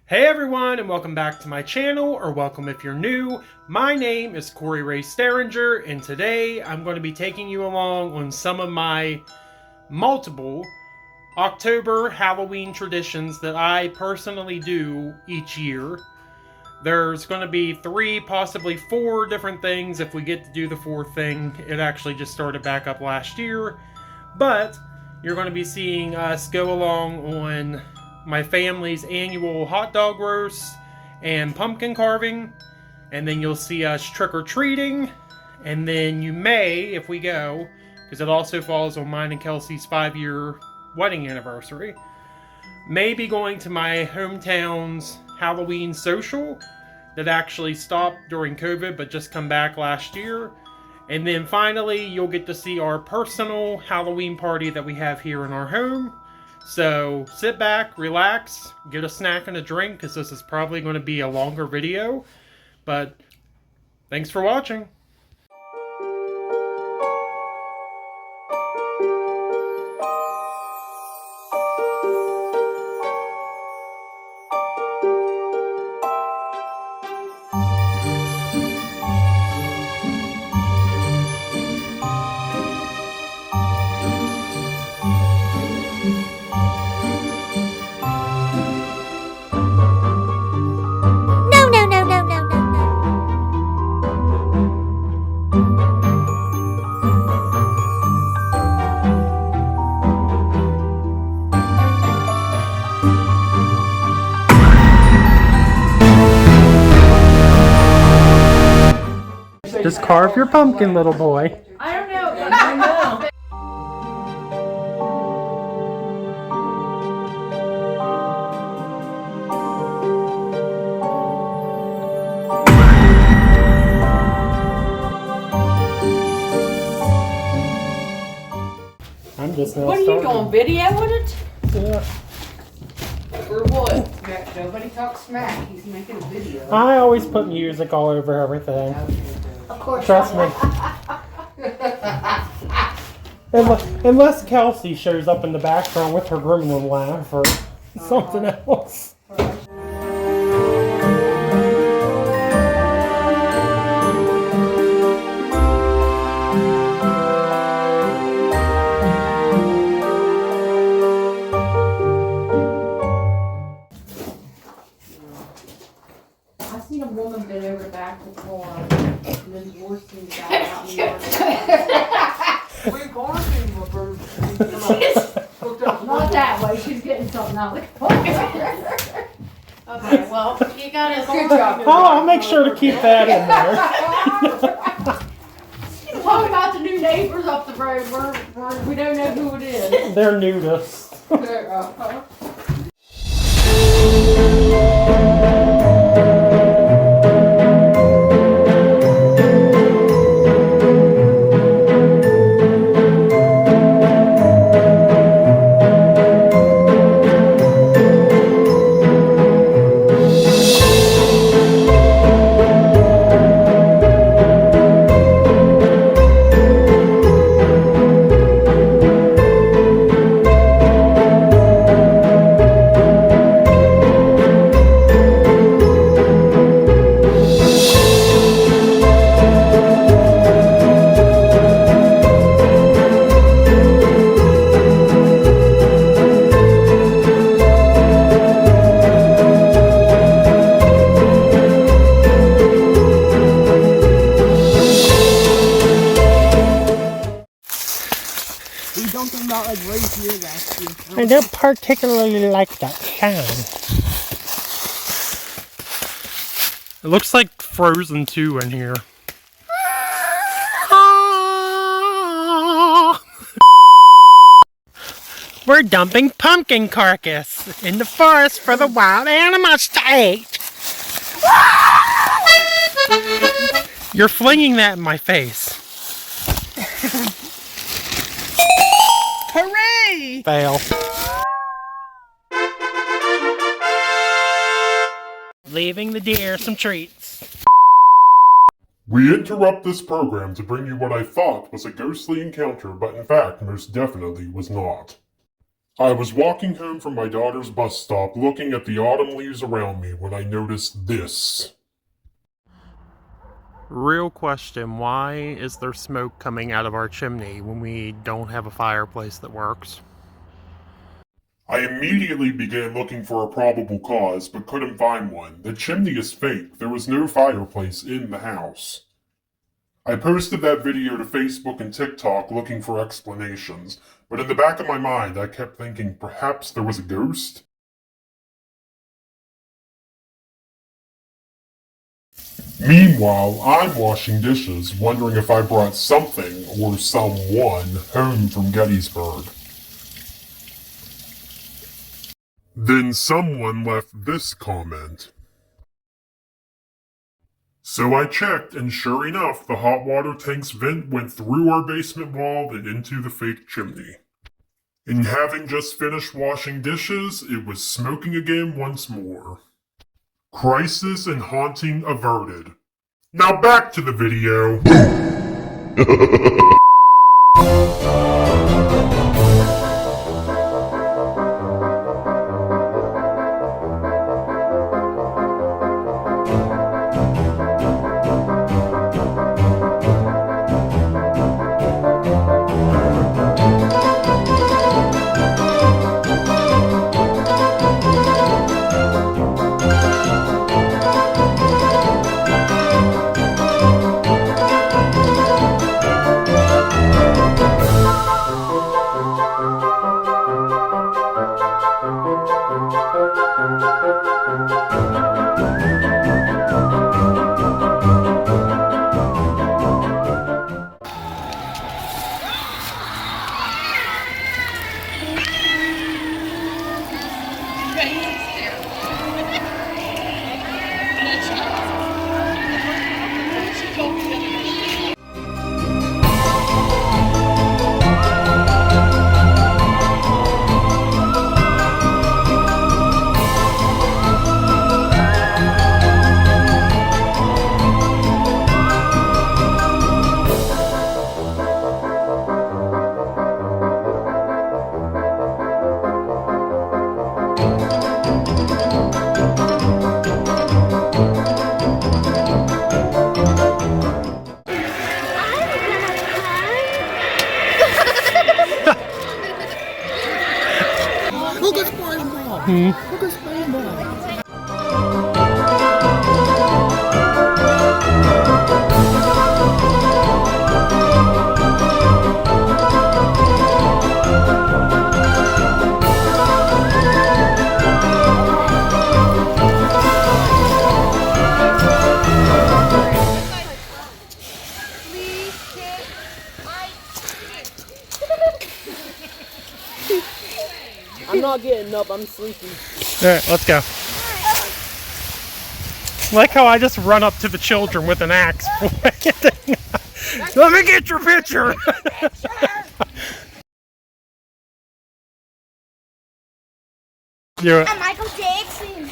Hey everyone, and welcome back to my channel, or welcome if you're new. My name is Corey Ray Sterringer, and today I'm going to be taking you along on some of my multiple October Halloween traditions that I personally do each year. There's going to be 3, possibly 4 different things if we get to do the 4th thing. It actually just started back up last year, but you're going to be seeing us go along on my family's annual hot dog roast and pumpkin carving, and then you'll see us trick-or-treating, and then you may, if we go, because it also falls on mine and Kelsey's 5-year wedding anniversary, may be going to my hometown's Halloween social that actually stopped during COVID but just come back last year. And then finally, you'll get to see our personal Halloween party that we have here in our home. So sit back, relax, get a snack and a drink, because this is probably going to be a longer video. But thanks for watching. Just carve your pumpkin, little boy. I don't know. I know. I'm just now What are you doing? Videoing it? Yeah. Or what? Nobody talks smack. He's making a video. I always put music all over everything. Of course. Trust me. Unless Kelsey shows up in the background with her gremlin laugh or something else. I seen a woman bend over the back of the car and then divorcing the guy out in the yard. We're quarantined with her. Not that way. She's getting something out of the car. Okay, well, you gotta. Good job. I'll make sure to keep that in there. Talk about the new neighbors up the road. We don't know who it is. They're nudist. I don't particularly like that sound. It looks like Frozen 2 in here. We're dumping pumpkin carcass in the forest for the wild animals to eat. You're flinging that in my face. Hooray! Fail. Leaving the deer some treats. We interrupt this program to bring you what I thought was a ghostly encounter, but in fact most definitely was not. I was walking home from my daughter's bus stop looking at the autumn leaves around me when I noticed this. Real question, why is there smoke coming out of our chimney when we don't have a fireplace that works? I immediately began looking for a probable cause, but couldn't find one. The chimney is fake. There was no fireplace in the house. I posted that video to Facebook and TikTok looking for explanations, but in the back of my mind I kept thinking perhaps there was a ghost? Meanwhile, I'm washing dishes, wondering if I brought something or someone home from Gettysburg. Then someone left this comment. So I checked, and sure enough, the hot water tank's vent went through our basement wall and into the fake chimney. And having just finished washing dishes, it was smoking again once more. Crisis and haunting averted. Now back to the video. Look at SpongeBob. I'm not getting up, I'm sleepy. Alright, let's go. Like how I just run up to the children with an axe. Let me get your picture! Yeah. I'm Michael Jackson.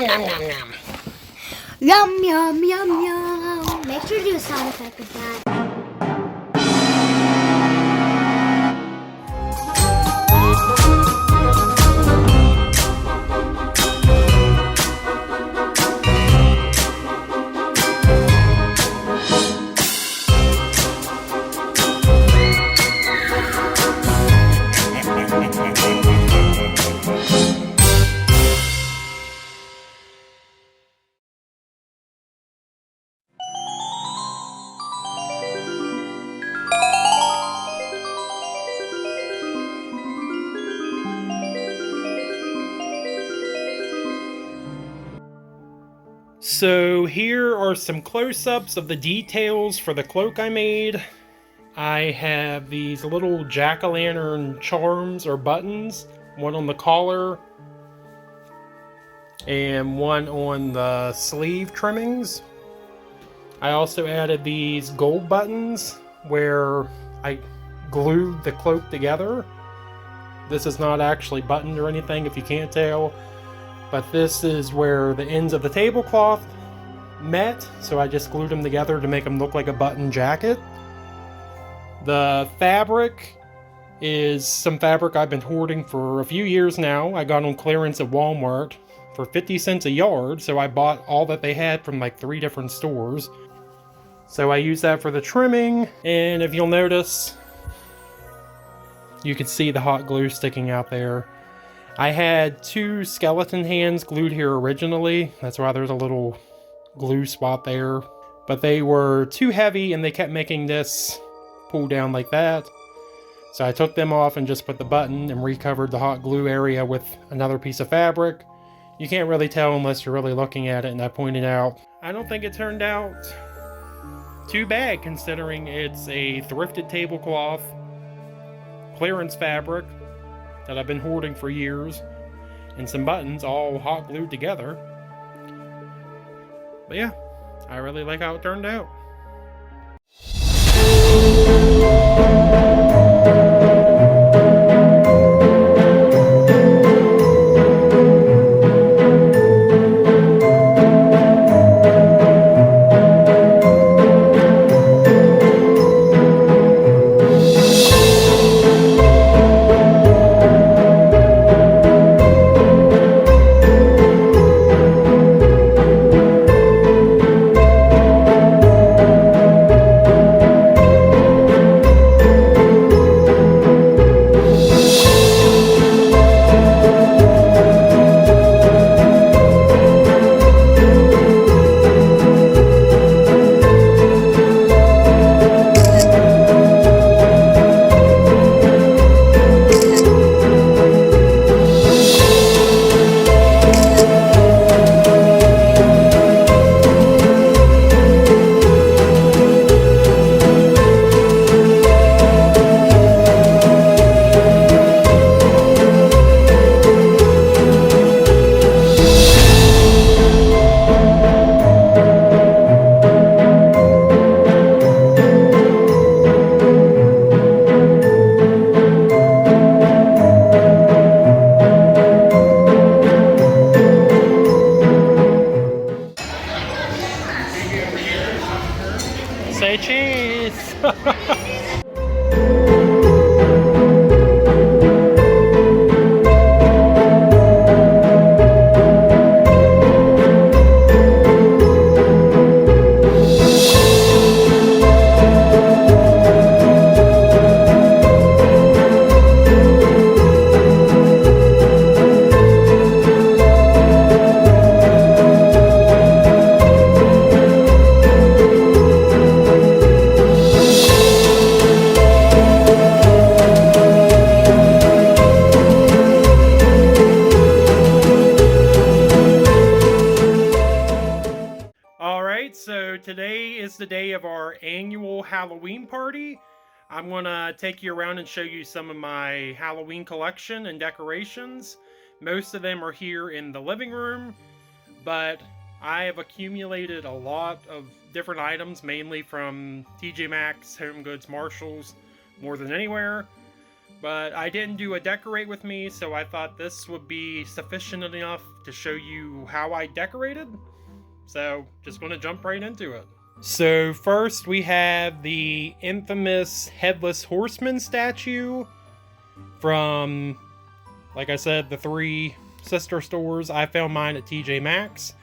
nom, nom, nom. Yum, yum, yum, yum. Make sure to do a sound effect with that. So here are some close-ups of the details for the cloak I made. I have these little jack-o'-lantern charms or buttons, one on the collar and one on the sleeve trimmings. I also added these gold buttons where I glued the cloak together. This is not actually buttoned or anything if you can't tell, but this is where the ends of the tablecloth met, so I just glued them together to make them look like a button jacket. The fabric is some fabric I've been hoarding for a few years now. I got on clearance at Walmart for 50 cents a yard, so I bought all that they had from like 3 different stores. So I use that for the trimming, and if you'll notice, you can see the hot glue sticking out there. I had 2 skeleton hands glued here originally. That's why there's a little glue spot there. But they were too heavy and they kept making this pull down like that. So I took them off and just put the button and recovered the hot glue area with another piece of fabric. You can't really tell unless you're really looking at it, and I pointed out. I don't think it turned out too bad considering it's a thrifted tablecloth, clearance fabric that I've been hoarding for years, and some buttons all hot glued together. But yeah, I really like how it turned out. Say cheese! So today is the day of our annual Halloween party. I'm gonna take you around and show you some of my Halloween collection and decorations. Most of them are here in the living room, but I have accumulated a lot of different items, mainly from TJ Maxx, Home Goods, Marshalls, more than anywhere. but I didn't do a decorate with me, so I thought this would be sufficient enough to show you how I decorated. So, just going to jump right into it. So, first we have the infamous Headless Horseman statue from, like I said, the 3 sister stores. I found mine at TJ Maxx.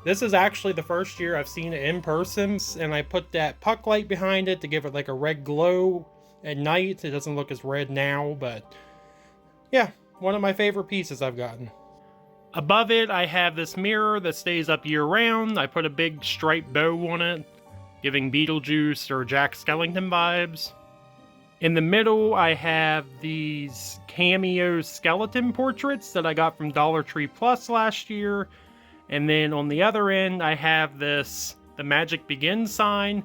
This is actually the first year I've seen it in person, and I put that puck light behind it to give it like a red glow at night. It doesn't look as red now, but yeah, one of my favorite pieces I've gotten. Above it, I have this mirror that stays up year-round. I put a big striped bow on it, giving Beetlejuice or Jack Skellington vibes. In the middle, I have these cameo skeleton portraits that I got from Dollar Tree Plus last year. And then on the other end, I have this, the Magic Begins sign.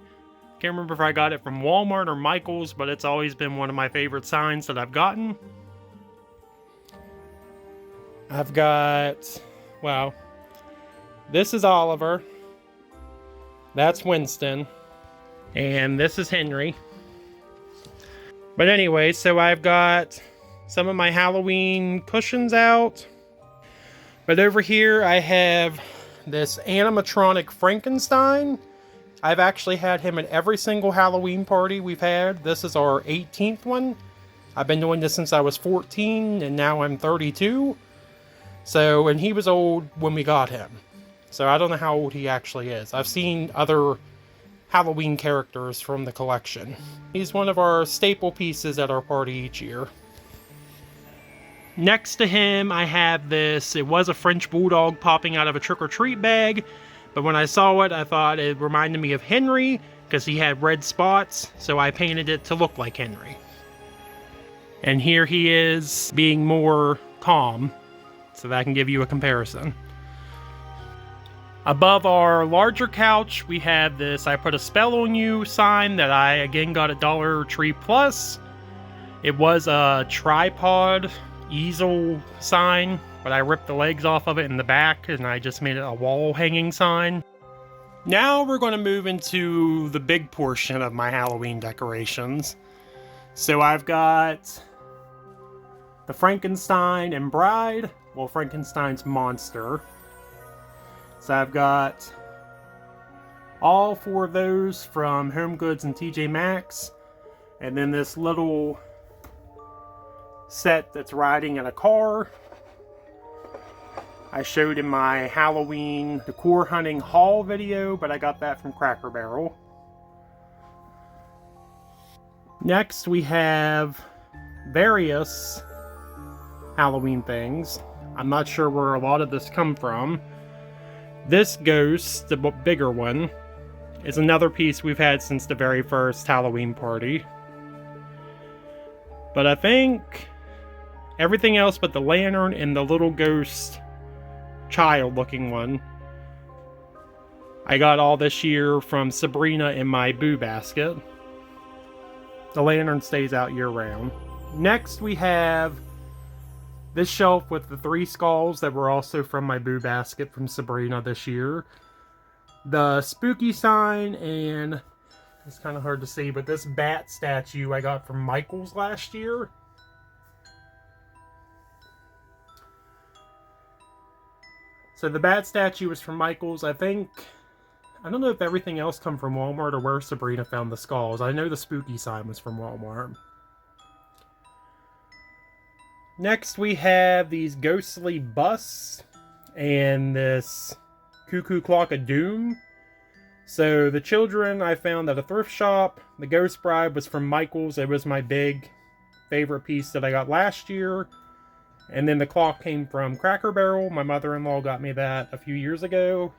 Can't remember if I got it from Walmart or Michael's, but it's always been one of my favorite signs that I've gotten. I've got, well, this is Oliver. That's Winston. And this is Henry. But anyway, so I've got some of my Halloween cushions out. But over here I have this animatronic Frankenstein. I've actually had him at every single Halloween party we've had. This is our 18th one. I've been doing this since I was 14 and now I'm 32. So, and he was old when we got him. So I don't know how old he actually is. I've seen other Halloween characters from the collection. He's one of our staple pieces at our party each year. Next to him, I have this, it was a French Bulldog popping out of a trick-or-treat bag, but when I saw it, I thought it reminded me of Henry, because he had red spots, so I painted it to look like Henry. And here he is, being more calm, so that I can give you a comparison. Above our larger couch, we have this I Put a Spell on You sign that I, again, got at Dollar Tree Plus. It was a tripod easel sign, but I ripped the legs off of it in the back and I just made it a wall hanging sign. Now we're going to move into the big portion of my Halloween decorations. So I've got the Frankenstein and Bride, well, Frankenstein's monster. So I've got all 4 of those from Home Goods and TJ Maxx, and then this little set that's riding in a car. I showed in my Halloween decor hunting haul video, but I got that from Cracker Barrel. Next we have various Halloween things. I'm not sure where a lot of this come from. This ghost, the bigger one, is another piece we've had since the very first Halloween party. But I think everything else but the lantern and the little ghost child looking one, I got all this year from Sabrina in my Boo basket. The lantern stays out year round. Next we have this shelf with the 3 skulls that were also from my Boo basket from Sabrina this year. The spooky sign, and it's kind of hard to see, but this bat statue I got from Michael's last year. So the bat statue was from Michael's. I don't know if everything else come from Walmart or where Sabrina found the skulls. I know the spooky sign was from Walmart. Next we have these ghostly busts and this cuckoo clock of doom. So the children I found at a thrift shop. The Ghost Bride was from Michael's. It was my big favorite piece that I got last year. And then the clock came from Cracker Barrel. My mother-in-law got me that a few years ago.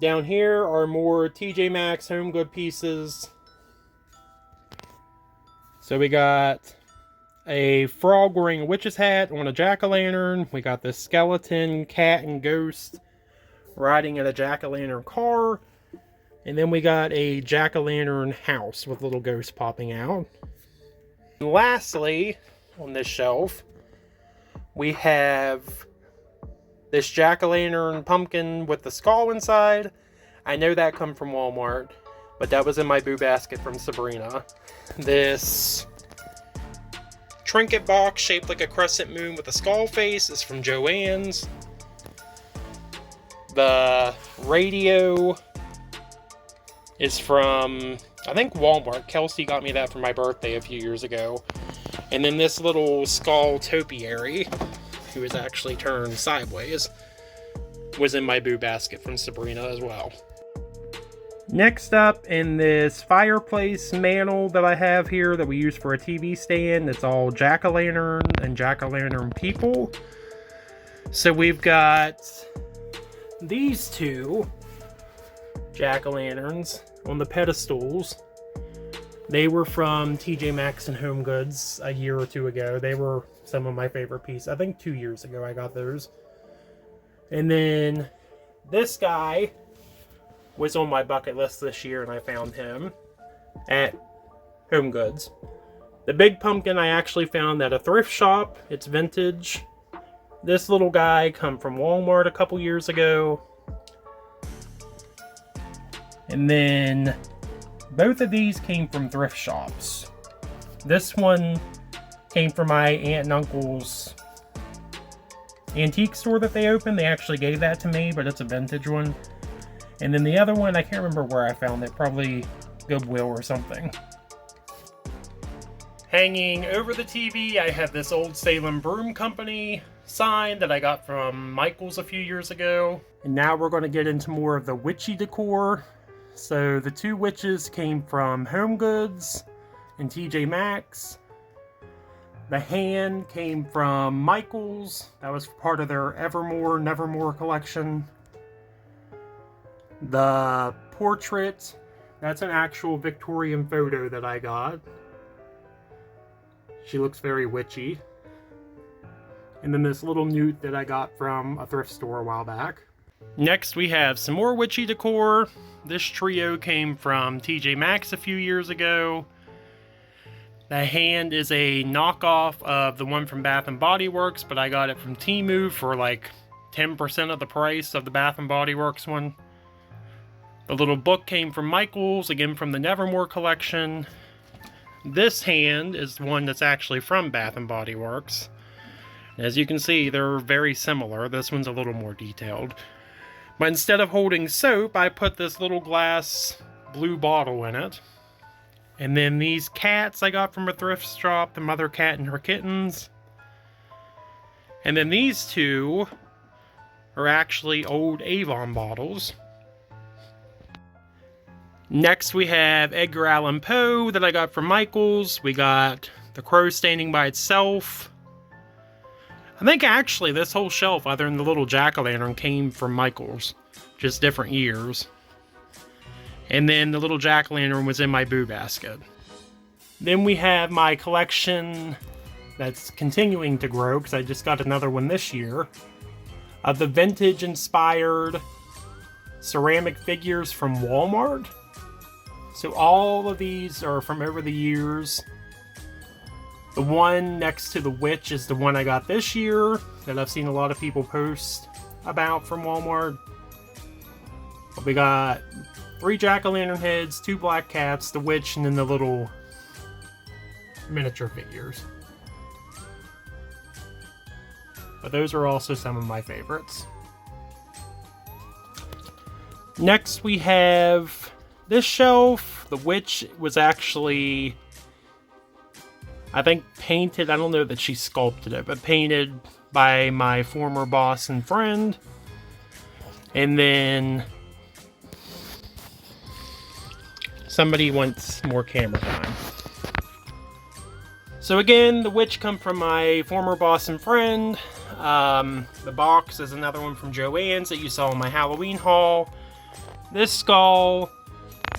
Down here are more TJ Maxx Home Good pieces. So we got a frog wearing a witch's hat on a jack-o'-lantern. We got this skeleton, cat, and ghost riding in a jack-o'-lantern car. And then we got a jack-o'-lantern house with little ghosts popping out. And lastly, on this shelf, we have this jack-o'-lantern pumpkin with the skull inside. I know that come from Walmart. but that was in my boo basket from Sabrina. This trinket box shaped like a crescent moon with a skull face is from Joann's. The radio is from, I think, Walmart. Kelsey got me that for my birthday a few years ago. And then this little skull topiary, who is actually turned sideways, was in my boo basket from Sabrina as well. Next up, in this fireplace mantle that I have here that we use for a TV stand, it's all jack-o'-lantern and jack-o'-lantern people. So we've got these two jack-o'-lanterns on the pedestals. They were from TJ Maxx and Home Goods a year or two ago. They were some of my favorite pieces. I think 2 years ago I got those. And then this guy was on my bucket list this year, and I found him at Home Goods. The big pumpkin I actually found at a thrift shop. It's vintage. This little guy come from Walmart a couple years ago. And then both of these came from thrift shops. This one came from my aunt and uncle's antique store that they opened. They actually gave that to me, but it's a vintage one. And then the other one, I can't remember where I found it, probably Goodwill or something. Hanging over the TV, I have this old Salem Broom Company sign that I got from Michael's a few years ago. And now we're going to get into more of the witchy decor. So the two witches came from Home Goods and TJ Maxx. The hand came from Michael's. That was part of their Evermore, Nevermore collection. The portrait, that's an actual Victorian photo that I got. She looks very witchy. And then this little newt that I got from a thrift store a while back. Next we have some more witchy decor. This trio came from TJ Maxx a few years ago. The hand is a knockoff of the one from Bath & Body Works, but I got it from Temu for like 10% of the price of the Bath & Body Works one. The little book came from Michael's, again from the Nevermore collection. This hand is one that's actually from Bath & Body Works. As you can see, they're very similar. This one's a little more detailed. But instead of holding soap, I put this little glass blue bottle in it. And then these cats I got from a thrift shop, the mother cat and her kittens. And then these two are actually old Avon bottles. Next we have Edgar Allan Poe that I got from Michael's. We got The Crow Standing by Itself. I think actually this whole shelf, other than the little jack-o'-lantern, came from Michael's. Just different years. And then the little jack-o'-lantern was in my boo basket. Then we have my collection that's continuing to grow, because I just got another one this year, of the vintage-inspired ceramic figures from Walmart. So all of these are from over the years. The one next to the witch is the one I got this year that I've seen a lot of people post about from Walmart. We got 3 jack-o'-lantern heads, 2 black cats, the witch, and then the little miniature figures. But those are also some of my favorites. Next we have this shelf. The witch was actually, I think, painted. I don't know that she sculpted it, but painted by my former boss and friend. And then somebody wants more camera time. So again, the witch come from my former boss and friend. The box is another one from Joann's that you saw in my Halloween haul. This skull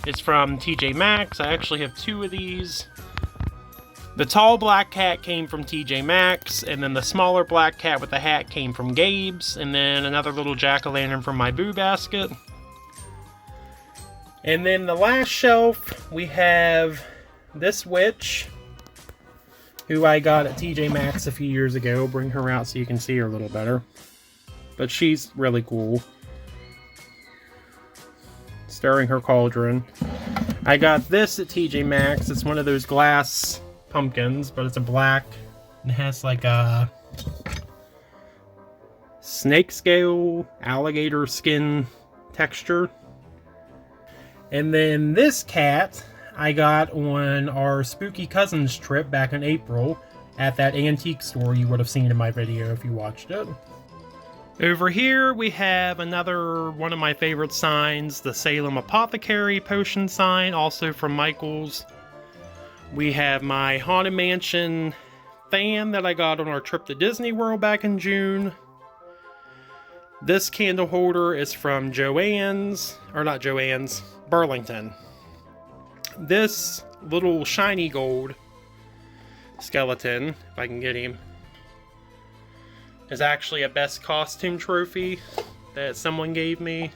is from TJ Maxx. I actually have 2 of these. The tall black cat came from TJ Maxx, and then the smaller black cat with the hat came from Gabe's, and then another little jack-o'-lantern from my boo basket. And then the last shelf, we have this witch, who I got at TJ Maxx a few years ago. I'll bring her out so you can see her a little better. But she's really cool. Stirring her cauldron. I got this at TJ Maxx. It's one of those glass pumpkins, but it's a black and it has like a snake scale, alligator skin texture. And then this cat I got on our Spooky Cousins trip back in April at that antique store you would have seen in my video if you watched it. Over here we have another one of my favorite signs, the Salem Apothecary potion sign, also from Michaels. We have my Haunted Mansion fan that I got on our trip to Disney World back in June. This candle holder is from Burlington. This little shiny gold skeleton, if I can get him, is actually a best costume trophy that someone gave me.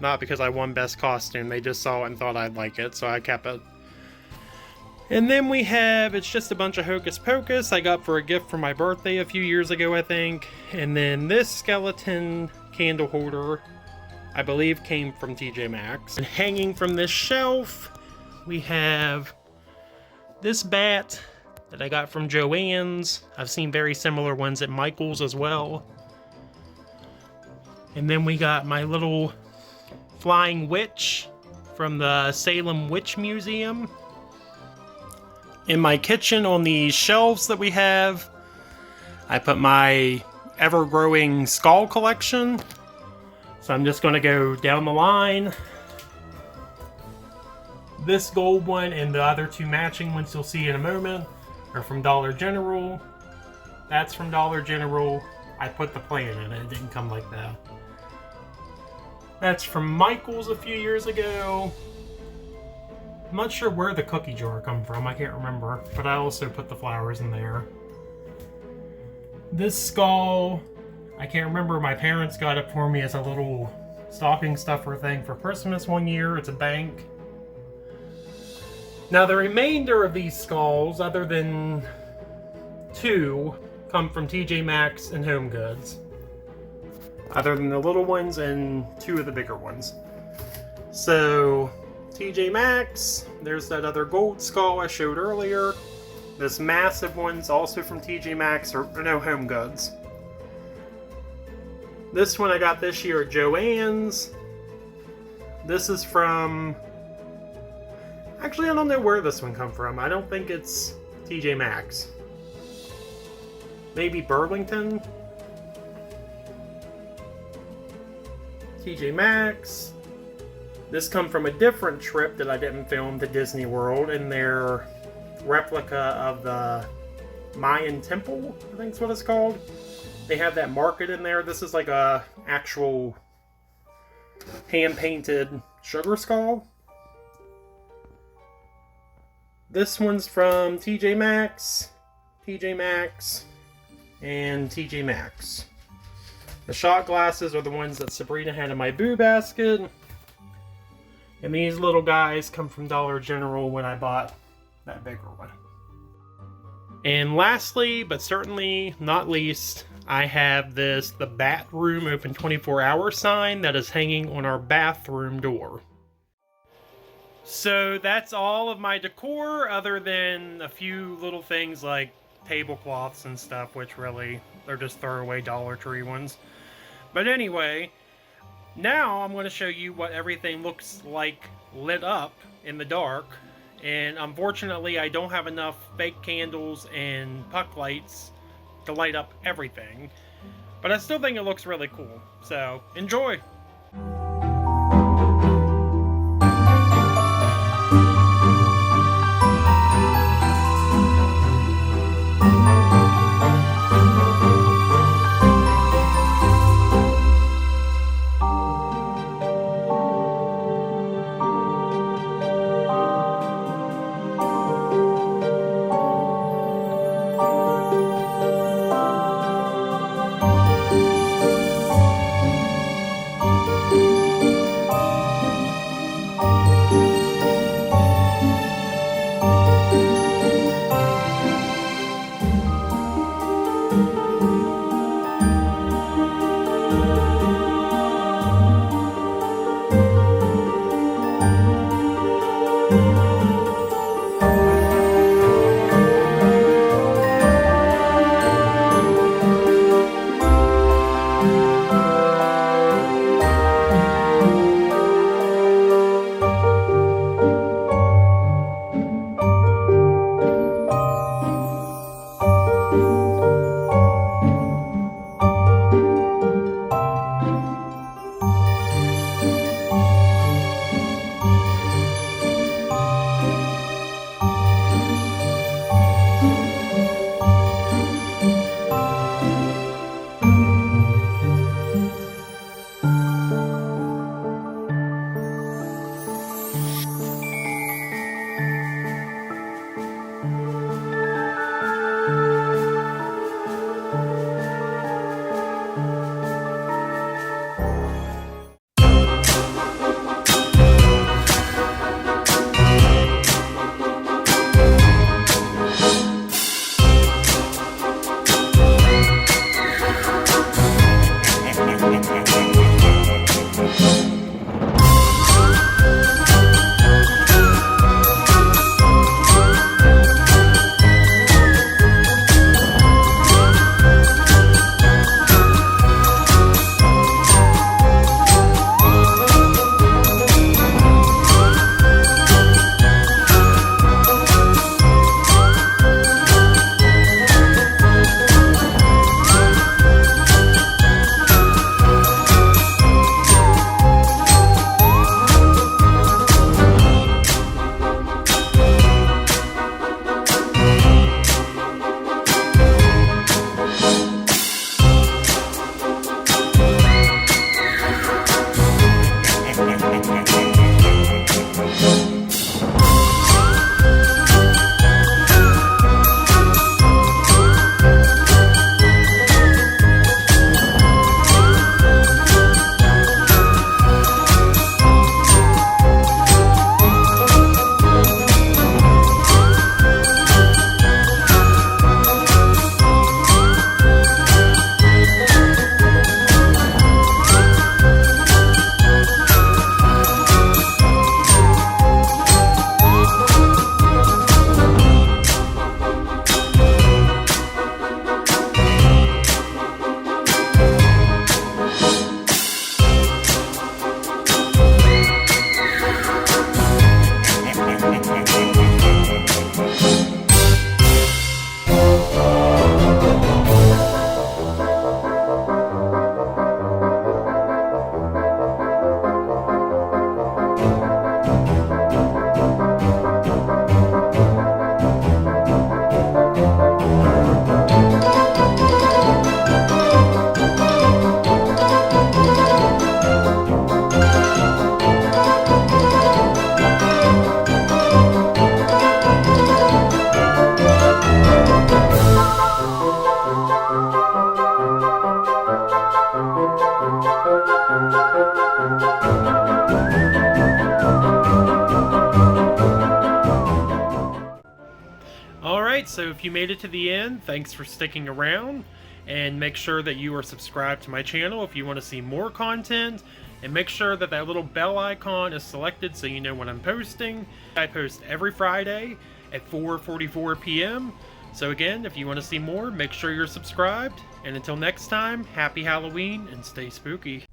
Not because I won best costume, they just saw it and thought I'd like it, so I kept it. And then we have, it's just a bunch of Hocus Pocus I got for a gift for my birthday a few years ago, I think. And then this skeleton candle holder, I believe, came from TJ Maxx. And hanging from this shelf, we have this bat that I got from Joann's. I've seen very similar ones at Michael's as well. And then we got my little flying witch from the Salem Witch Museum. In my kitchen, on these shelves that we have, I put my ever-growing skull collection. So I'm just going to go down the line. This gold one and the other two matching ones you'll see in a moment are from Dollar General. That's from Dollar General. I put the plan in it. It didn't come like that. That's from Michael's a few years ago. I'm not sure where the cookie jar come from, I can't remember, but I also put the flowers in there. This skull, I can't remember, my parents got it for me as a little stocking stuffer thing for Christmas one year. It's a bank. Now the remainder of these skulls, other than two, come from TJ Maxx and Home Goods. Other than the little ones and two of the bigger ones. So TJ Maxx, there's that other gold skull I showed earlier. This massive one's also from TJ Maxx, or no, Home Goods. This one I got this year at Joann's. This is from... Actually, I don't know where this one come from. I don't think it's TJ Maxx. Maybe Burlington? TJ Maxx. This come from a different trip that I didn't film to Disney World, and their replica of the Mayan temple, I think is what it's called. They have that market in there. This is like a actual hand-painted sugar skull. This one's from TJ Maxx, and TJ Maxx. The shot glasses are the ones that Sabrina had in my boo basket. And these little guys come from Dollar General when I bought that bigger one. And lastly, but certainly not least, I have this, the bathroom open 24-hour sign that is hanging on our bathroom door. So that's all of my decor, other than a few little things like tablecloths and stuff, which really, they're just throwaway Dollar Tree ones. But anyway, now I'm going to show you what everything looks like lit up in the dark. And unfortunately, I don't have enough fake candles and puck lights to light up everything. But I still think it looks really cool. So, enjoy! so if you made it to the end, thanks for sticking around. And make sure that you are subscribed to my channel if you want to see more content. And make sure that that little bell icon is selected so you know when I'm posting. I post every Friday at 4:44 p.m. So again, if you want to see more, make sure you're subscribed. And until next time, happy Halloween and stay spooky.